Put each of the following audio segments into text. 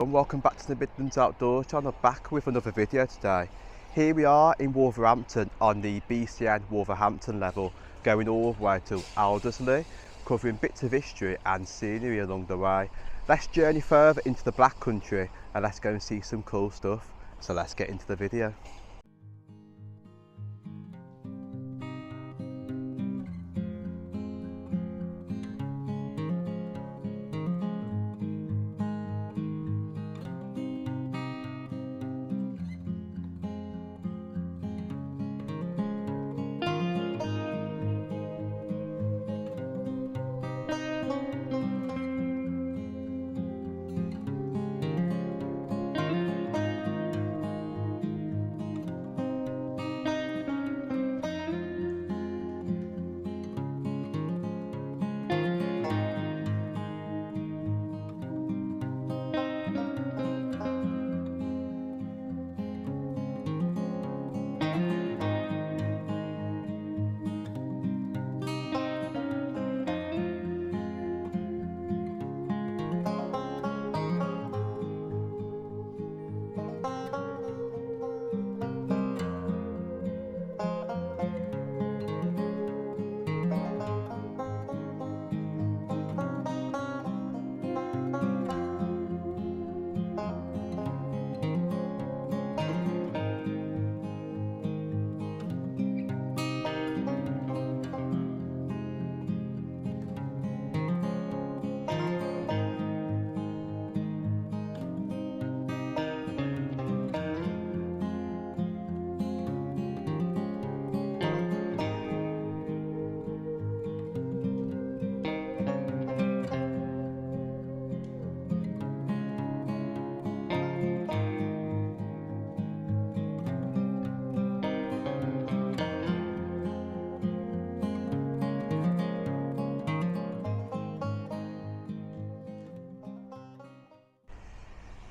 And welcome back to the Midlands Outdoors channel, back with another video today. Here we are in Wolverhampton on the BCN Wolverhampton level, going all the way to Aldersley, covering bits of history and scenery along the way. Let's journey further into the Black Country and let's go and see some cool stuff. So let's get into the video.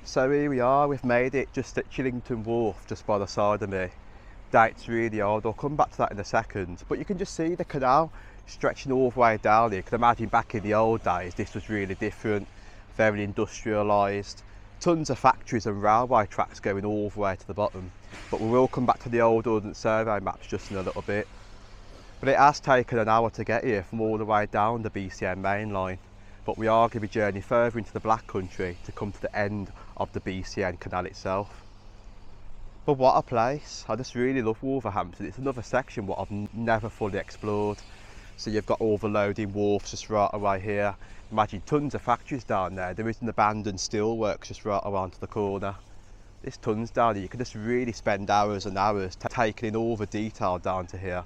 So here we are, we've made it just at Chillington Wharf, just by the side of me. Date's really old, I'll come back to that in a second. But you can just see the canal stretching all the way down here. You can imagine back in the old days, this was really different, very industrialised. Tons of factories and railway tracks going all the way to the bottom. But we will come back to the old Ordnance Survey maps just in a little bit. But it has taken an hour to get here from all the way down the BCN main line. But we are going to be journeying further into the Black Country to come to the end of the BCN canal itself. But what a place. I just really love Wolverhampton. It's another section what I've never fully explored. So you've got all the loading wharfs just right away here. Imagine tons of factories down there. There is an abandoned steelworks just right around the corner. There's tons down here. You can just really spend hours and hours taking in all the detail down to here.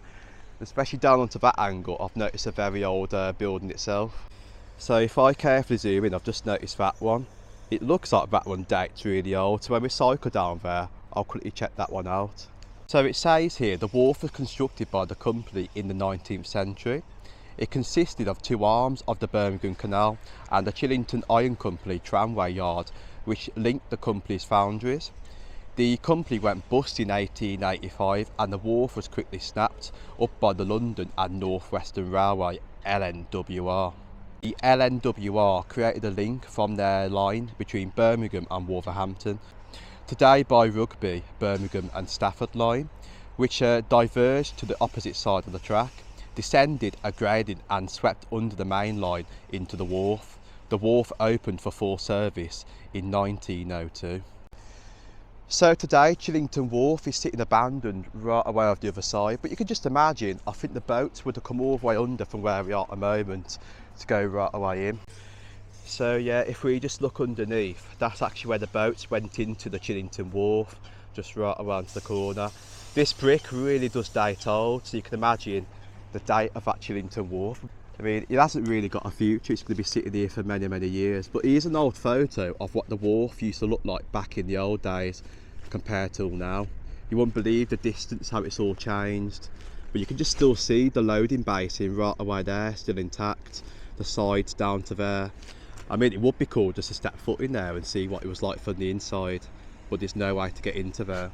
Especially down onto that angle, I've noticed a very old building itself. So if I carefully zoom in, I've just noticed that one. It looks like that one dates really old, so when we cycle down there, I'll quickly check that one out. So it says here, the wharf was constructed by the company in the 19th century. It consisted of two arms of the Birmingham Canal and the Chillington Iron Company tramway yard, which linked the company's foundries. The company went bust in 1885 and the wharf was quickly snapped up by the London and North Western Railway, LNWR. The LNWR created a link from their line between Birmingham and Wolverhampton. Today by Rugby, Birmingham and Stafford line, which diverged to the opposite side of the track, descended, graded and swept under the main line into the wharf. The wharf opened for full service in 1902. So today Chillington Wharf is sitting abandoned right away off the other side, but you can just imagine, I think the boats would have come all the way under from where we are at the moment to go right away in. So yeah, if we just look underneath, that's actually where the boats went into the Chillington Wharf, just right around the corner. This brick really does date old, so you can imagine the date of that Chillington Wharf. I mean, it hasn't really got a future, it's going to be sitting here for many, many years. But here's an old photo of what the wharf used to look like back in the old days compared to now. You wouldn't believe the distance, how it's all changed. But you can just still see the loading basin right away there, still intact. The sides down to there. I mean, it would be cool just to step foot in there and see what it was like from the inside. But there's no way to get into there.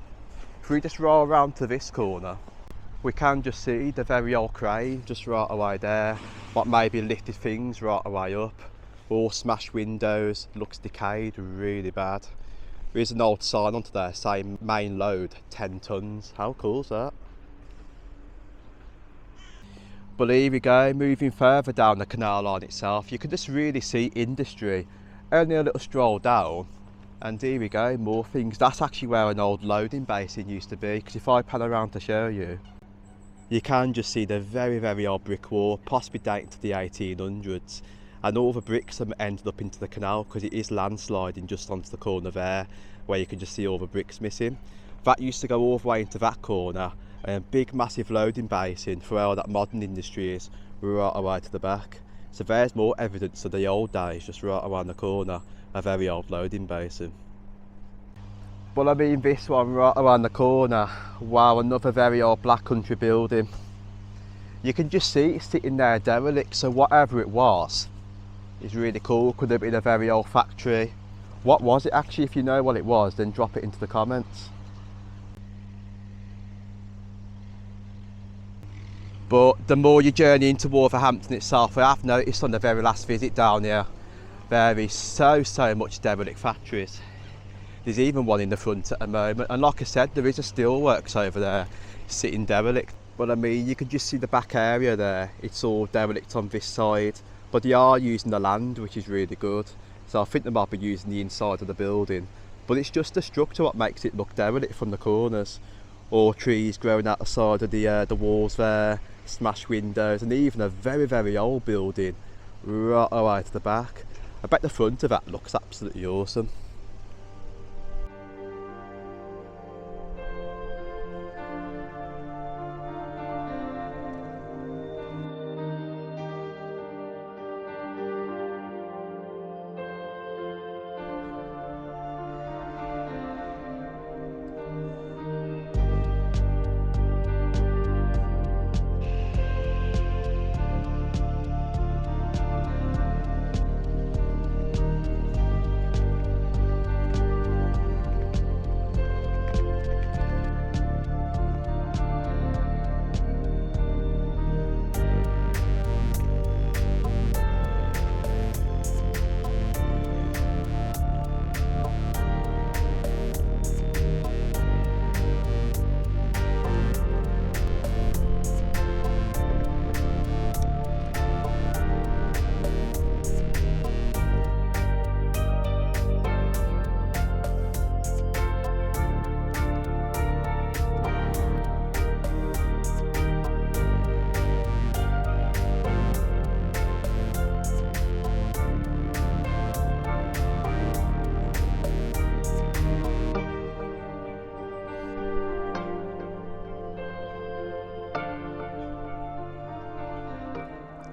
If we just roll around to this corner, we can just see the very old crane just right away there, what maybe lifted things right away up. All smashed windows, looks decayed really bad. There is an old sign onto there saying main load 10 tonnes. How cool is that? But here we go, moving further down the canal line itself, you can just really see industry. Only a little stroll down, and here we go, more things. That's actually where an old loading basin used to be, because if I pan around to show you, you can just see the very old brick wall, possibly dating to the 1800s. And all the bricks have ended up into the canal because it is landsliding just onto the corner there, where you can just see all the bricks missing. That used to go all the way into that corner, and a big massive loading basin for all that modern industry is right away to the back. So there's more evidence of the old days, just right around the corner, a very old loading basin. But I mean this one right around the corner, wow, another very old black country building. You can just see it sitting there derelict, so whatever it was, is really cool. Could have been a very old factory. What was it actually? If you know what it was, then drop it into the comments. But the more you journey into Wolverhampton itself, I have noticed on the very last visit down here, there is so much derelict factories. There's even one in the front at the moment, and like I said, there is a steelworks over there sitting derelict. But I mean, you can just see the back area there, it's all derelict on this side, but they are using the land, which is really good. So I think they might be using the inside of the building, but it's just the structure what makes it look derelict from the corners. All trees growing out the side of the walls there, smashed windows, and even a very old building right away to the back. I bet the front of that looks absolutely awesome.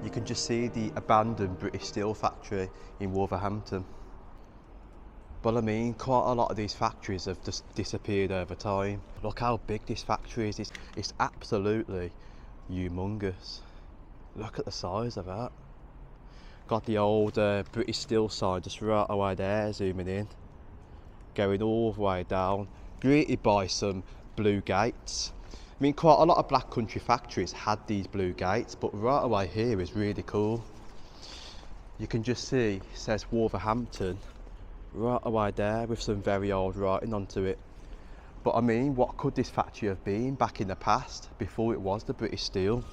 You can just see the abandoned British steel factory in Wolverhampton. But I mean, quite a lot of these factories have just disappeared over time. Look how big this factory is. It's absolutely humongous. Look at the size of that. Got the old British steel sign just right away there, zooming in. Going all the way down, greeted by some blue gates. I mean, quite a lot of black country factories had these blue gates, but right away here is really cool. You can just see, it says Wolverhampton right away there with some very old writing onto it. But I mean, what could this factory have been back in the past, before it was the British Steel?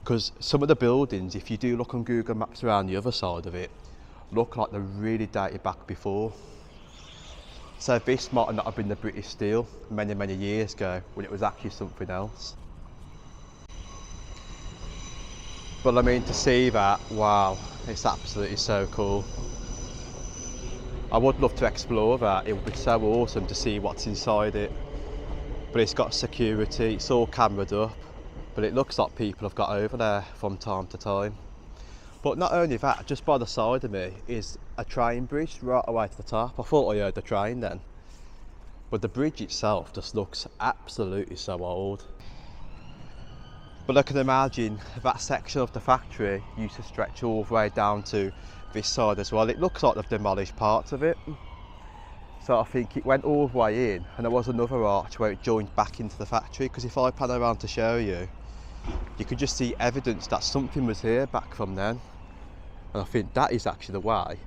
Because some of the buildings, if you do look on Google Maps around the other side of it, look like they're really dated back before. So this might not have been the British Steel many years ago, when it was actually something else. But I mean, to see that, wow, it's absolutely so cool. I would love to explore that. It would be so awesome to see what's inside it. But it's got security, it's all cameraed up, but it looks like people have got over there from time to time. But not only that, just by the side of me is a train bridge right away to the top. I thought I heard the train then. But the bridge itself just looks absolutely so old. But I can imagine that section of the factory used to stretch all the way down to this side as well. It looks like they've demolished parts of it. So I think it went all the way in, and there was another arch where it joined back into the factory, because if I pan around to show you, you could just see evidence that something was here back from then. And I think that is actually the way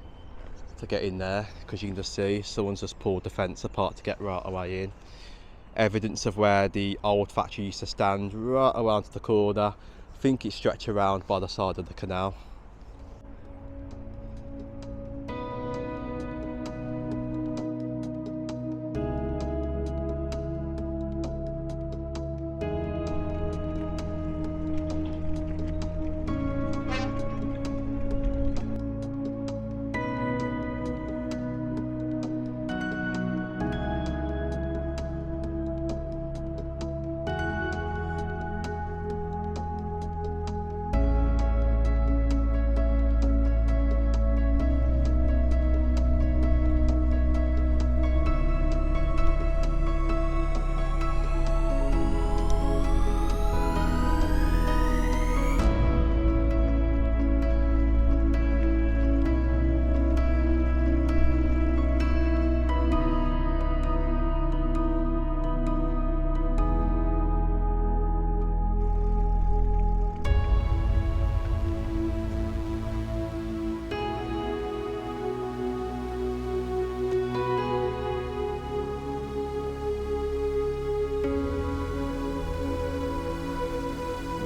to get in there, because you can just see someone's just pulled the fence apart to get right away in. Evidence of where the old factory used to stand, right around to the corner. I think it's stretched around by the side of the canal.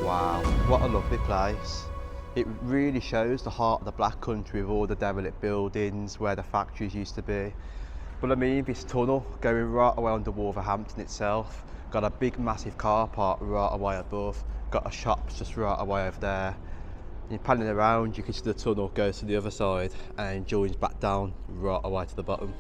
Wow, what a lovely place. It really shows the heart of the Black Country with all the derelict buildings where the factories used to be. But I mean, this tunnel going right away under Wolverhampton itself, got a big massive car park right away above, got a shops just right away over there. You're panning around, you can see the tunnel goes to the other side and joins back down right away to the bottom.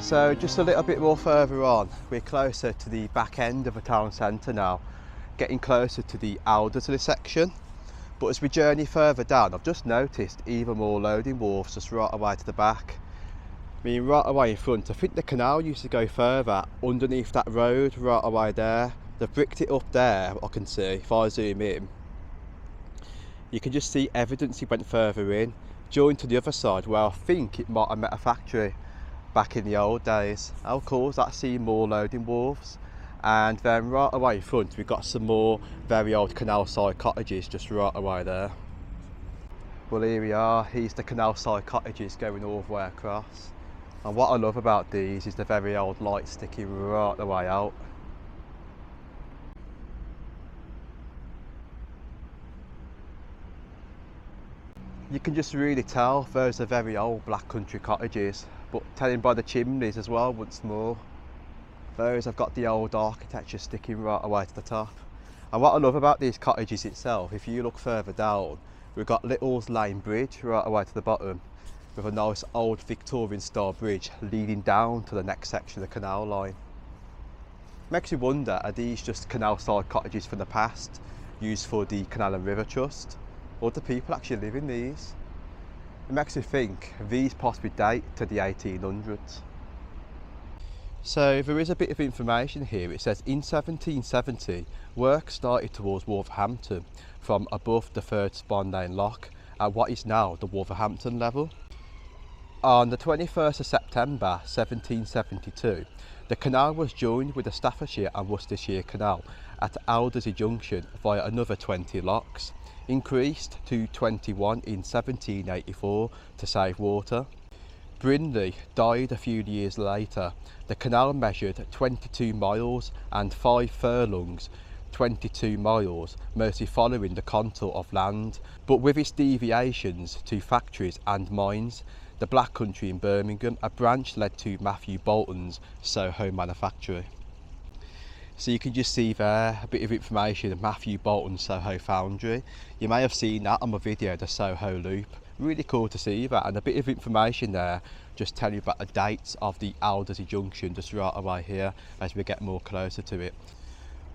So just a little bit more further on, we're closer to the back end of the town centre now, getting closer to the Aldersley section. But as we journey further down, I've just noticed even more loading wharves just right away to the back. I mean, right away in front, I think the canal used to go further underneath that road right away there. They've bricked it up there, I can see, if I zoom in. You can just see evidence it went further in, joined to the other side where I think it might have met a factory back in the old days. How cool is that, seeing more loading wharves? And then right away in front we've got some more very old canal side cottages just right away there. Well, here we are, here's the canal side cottages going all the way across. And what I love about these is the very old light sticking right the way out. You can just really tell those are very old Black Country cottages, but telling by the chimneys as well once more. Those have got the old architecture sticking right away to the top. And what I love about these cottages itself, if you look further down, we've got Little's Lane Bridge right away to the bottom, with a nice old Victorian style bridge leading down to the next section of the canal line. Makes you wonder, are these just canal side cottages from the past, used for the Canal and River Trust? Or do people actually live in these? It makes me think these possibly date to the 1800s. So there is a bit of information here. It says in 1770 work started towards Wolverhampton from above the third Spon Lane lock at what is now the Wolverhampton level. On the 21st of September 1772 the canal was joined with the Staffordshire and Worcestershire Canal at Aldersley Junction via another 20 locks, increased to 21 in 1784 to save water. Brindley died a few years later. The canal measured 22 miles and 5 furlongs, 22 miles, mostly following the contour of land, but with its deviations to factories and mines. The Black Country in Birmingham, a branch led to Matthew Bolton's Soho manufactory. So you can just see there a bit of information of Matthew Bolton's Soho foundry. You may have seen that on my video, the Soho Loop. Really cool to see that, and a bit of information there just tell you about the dates of the Aldersley junction just right away here as we get more closer to it.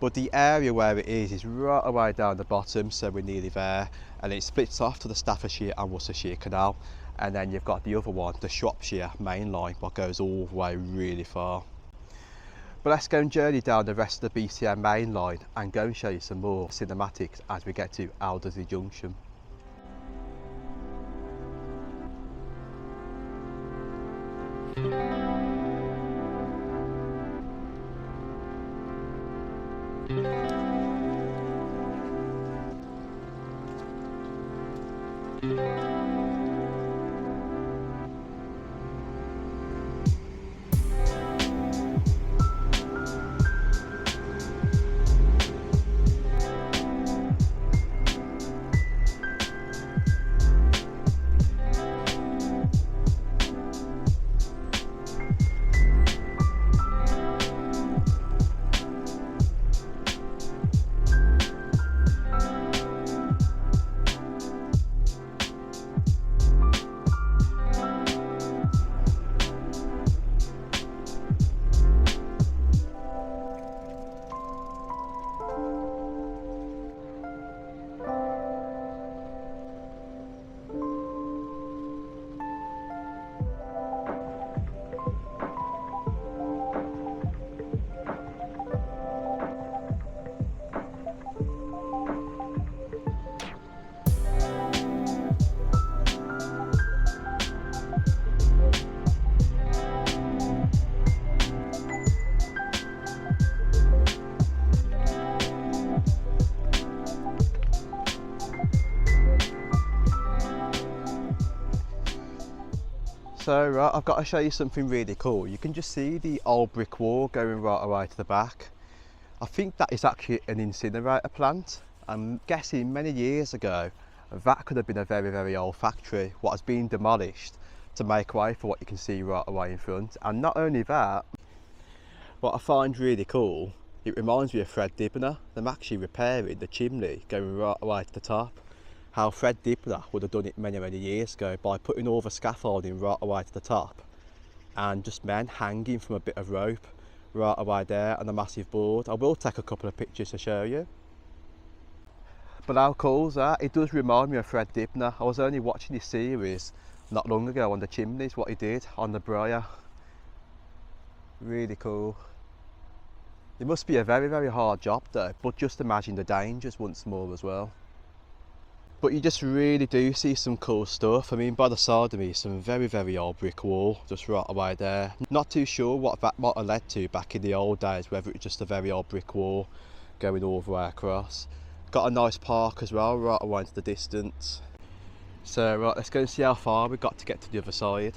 But the area where it is right away down the bottom, so we're nearly there, and it splits off to the Staffordshire and Worcestershire Canal, and then you've got the other one, the Shropshire main line, what goes all the way really far. But let's go and journey down the rest of the BCN main line and go and show you some more cinematics as we get to Aldersley Junction. So right, I've got to show you something really cool. You can just see the old brick wall going right away to the back. I think that is actually an incinerator plant. I'm guessing many years ago that could have been a very old factory what has been demolished to make way for what you can see right away in front. And not only that, what I find really cool, it reminds me of Fred Dibner. Them actually repairing the chimney going right away to the top. How Fred Dibner would have done it many years ago by putting all the scaffolding right away to the top and just men hanging from a bit of rope right away there on a massive board. I will take a couple of pictures to show you. But how cool is that? It does remind me of Fred Dibner. I was only watching this series not long ago on the chimneys, what he did on the Briar. Really cool. It must be a very hard job though, but just imagine the dangers once more as well. But you just really do see some cool stuff. I mean, by the side of me, some very old brick wall just right away there. Not too sure what that might have led to back in the old days, whether it's just a very old brick wall going all the way across. Got a nice park as well, right away into the distance. So right, let's go and see how far we've got to get to the other side.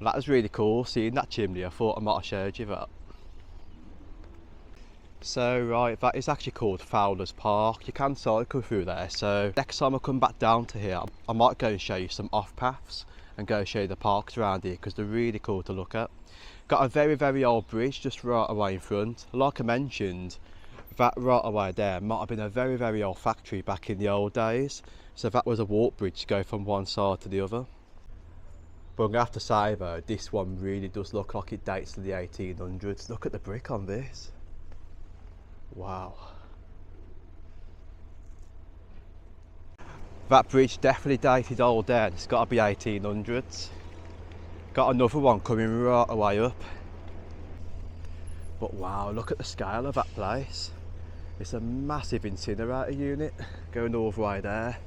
Well, that was really cool, seeing that chimney. I thought I might have showed you that. So right, that is actually called Fowler's Park. You can cycle through there, so next time I come back down to here I might go and show you some off paths and go show you the parks around here because they're really cool to look at. Got a very old bridge just right away in front. Like I mentioned, that right away there might have been a very old factory back in the old days, so that was a walk bridge to go from one side to the other. But I'm gonna have to say though, this one really does look like it dates to the 1800s. Look at the brick on this. Wow. That bridge definitely dated old then. It's got to be 1800s. Got another one coming right away up. But wow, look at the scale of that place. It's a massive incinerator unit going all the way there.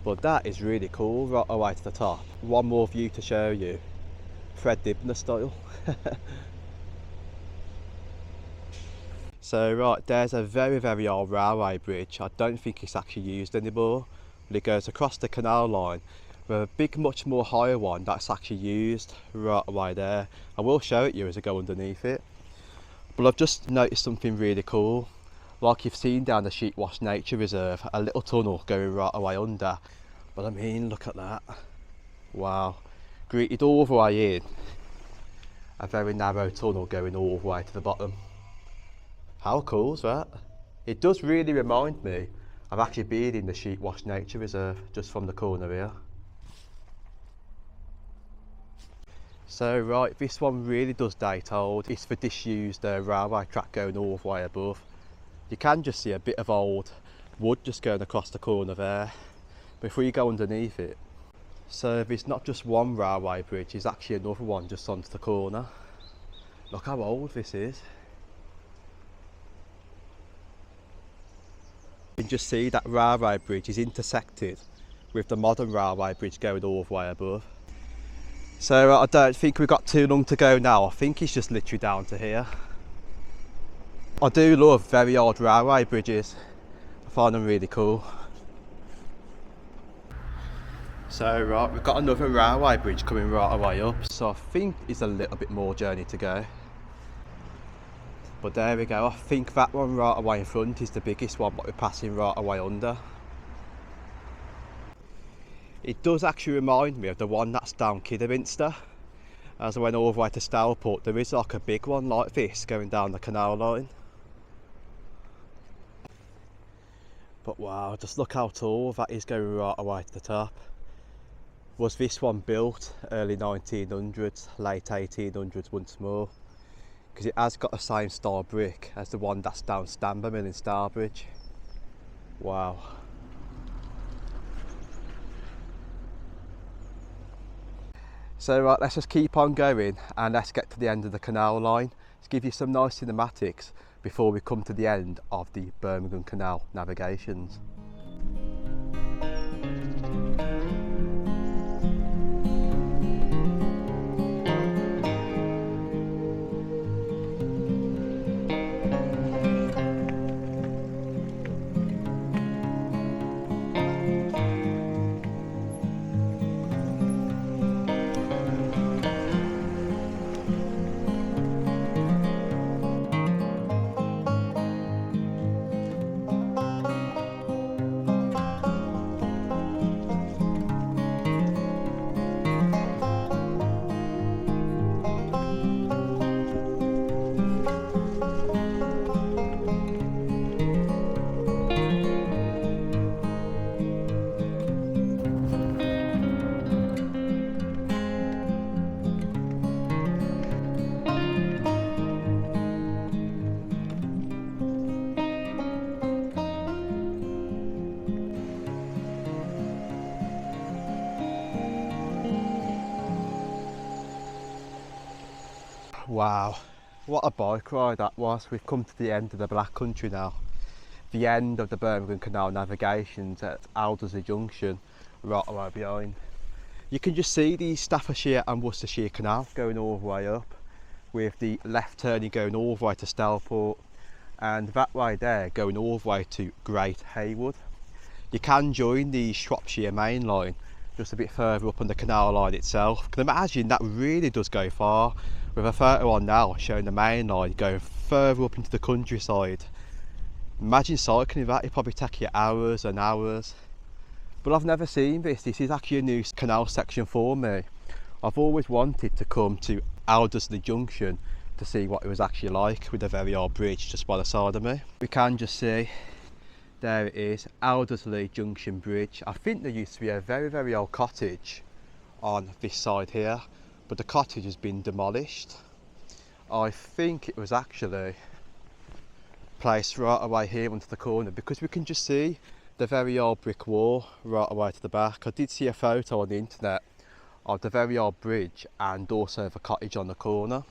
But that is really cool, right away to the top. One more view to show you. Fred Dibner style. So right, there's a very old railway bridge. I don't think it's actually used anymore, but it goes across the canal line with a big, much more higher one that's actually used right away there. I will show it you as I go underneath it. But I've just noticed something really cool. Like you've seen down the Sheepwash Nature Reserve, a little tunnel going right away under. But I mean, look at that. Wow. Greeted all the way in. A very narrow tunnel going all the way to the bottom. How cool is that? It does really remind me of actually being in the Sheepwash Nature Reserve just from the corner here. So right, this one really does date old. It's the disused railway track going all the way above. You can just see a bit of old wood just going across the corner there before you go underneath it. So there's not just one railway bridge, there's actually another one just onto the corner. Look how old this is. You can just see that railway bridge is intersected with the modern railway bridge going all the way above. So I don't think we've got too long to go now. I think it's just literally down to here. I do love very old railway bridges. I find them really cool. So right, we've got another railway bridge coming right away up. So I think it's a little bit more journey to go. But there we go, I think that one right away in front is the biggest one, but we're passing right away under. It does actually remind me of the one that's down Kidderminster. As I went all the way to Stourport, there is like a big one like this going down the canal line. But wow, just look how tall that is going right away to the top. Was this one built early 1900s, late 1800s once more? Because it has got the same style brick as the one that's down Stamber Mill in Starbridge. Wow. So right, let's just keep on going and let's get to the end of the canal line. Let's give you some nice cinematics before we come to the end of the Birmingham Canal navigations. Wow, what a bike ride that was. We've come to the end of the Black Country now. The end of the Birmingham Canal navigations at Aldersley Junction, right away behind. You can just see the Staffordshire and Worcestershire Canal going all the way up, with the left turning going all the way to Stourport, and that way there going all the way to Great Haywood. You can join the Shropshire main line just a bit further up on the canal line itself. Can imagine that really does go far, with a photo on now showing the main line going further up into the countryside. Imagine cycling that, it'd probably take you hours and hours. But I've never seen this. This is actually a new canal section for me. I've always wanted to come to Aldersley Junction to see what it was actually like, with a very old bridge just by the side of me. We can just see, there it is, Aldersley Junction Bridge. I think there used to be a very old cottage on this side here, but the cottage has been demolished. I think it was actually placed right away here onto the corner, because we can just see the very old brick wall right away to the back. I did see a photo on the internet of the very old bridge and also the cottage on the corner.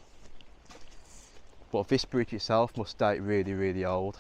But this bridge itself must date really old.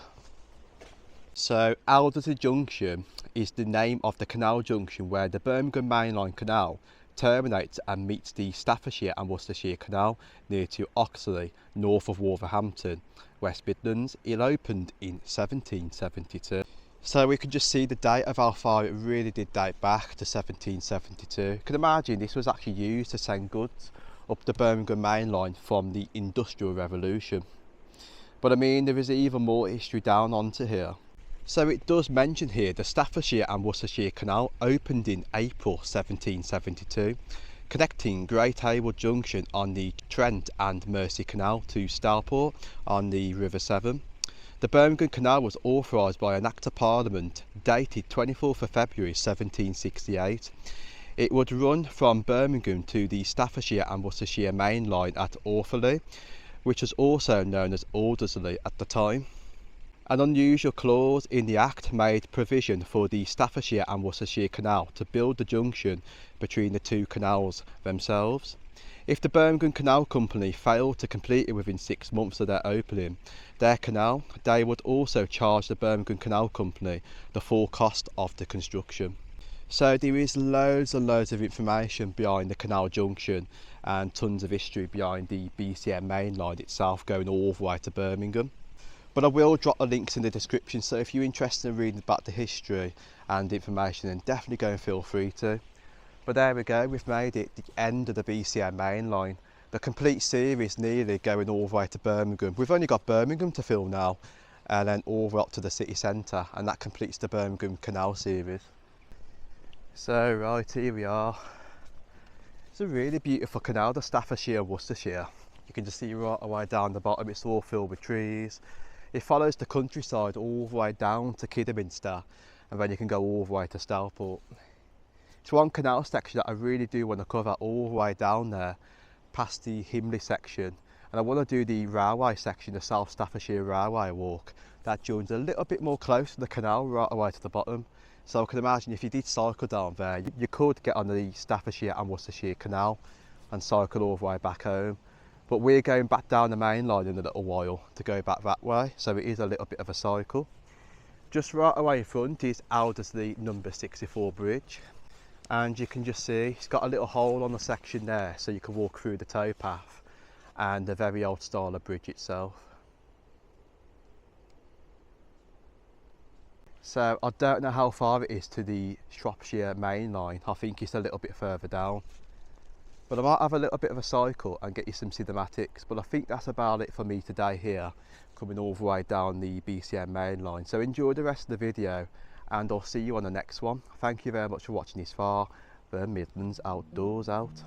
So Aldersley Junction is the name of the canal junction where the Birmingham Mainline Canal terminates and meets the Staffordshire and Worcestershire Canal near to Oxley, north of Wolverhampton, West Midlands. It opened in 1772. So we can just see the date of how far it really did date back to 1772. You can imagine this was actually used to send goods up the Birmingham Main Line from the Industrial Revolution. But I mean, there is even more history down onto here. So it does mention here the Staffordshire and Worcestershire Canal opened in April 1772, connecting Great Haywood Junction on the Trent and Mersey Canal to Stourport on the River Severn. The Birmingham Canal was authorised by an Act of Parliament dated 24th of February 1768. It would run from Birmingham to the Staffordshire and Worcestershire main line at Orthaley, which was also known as Aldersley at the time. An unusual clause in the Act made provision for the Staffordshire and Worcestershire Canal to build the junction between the two canals themselves. If the Birmingham Canal Company failed to complete it within 6 months of their opening their canal, they would also charge the Birmingham Canal Company the full cost of the construction. So there is loads and loads of information behind the canal junction and tons of history behind the BCN main line itself going all the way to Birmingham. But I will drop the links in the description, so if you're interested in reading about the history and information, then definitely go and feel free to. But there we go, we've made it the end of the BCN main line. The complete series nearly going all the way to Birmingham. We've only got Birmingham to film now, and then all the way up to the city centre, and that completes the Birmingham Canal series. So right, here we are. It's a really beautiful canal, the Staffordshire and Worcestershire. You can just see right away down the bottom, it's all filled with trees. It follows the countryside all the way down to Kidderminster, and then you can go all the way to Stourport. It's one canal section that I really do want to cover all the way down there, past the Himley section, and I want to do the railway section, the South Staffordshire Railway walk. That joins a little bit more close to the canal right away to the bottom. So I can imagine if you did cycle down there, you could get on the Staffordshire and Worcestershire Canal and cycle all the way back home. But we're going back down the main line in a little while to go back that way, so it is a little bit of a cycle. Just right away in front is Aldersley number 64 bridge. And you can just see it's got a little hole on the section there, so you can walk through the towpath and the very old style of bridge itself. So I don't know how far it is to the Shropshire main line. I think it's a little bit further down, but I might have a little bit of a cycle and get you some cinematics. But I think that's about it for me today here, coming all the way down the BCN main line. So enjoy the rest of the video, and I'll see you on the next one. Thank you very much for watching this far. The Midlands Outdoors out.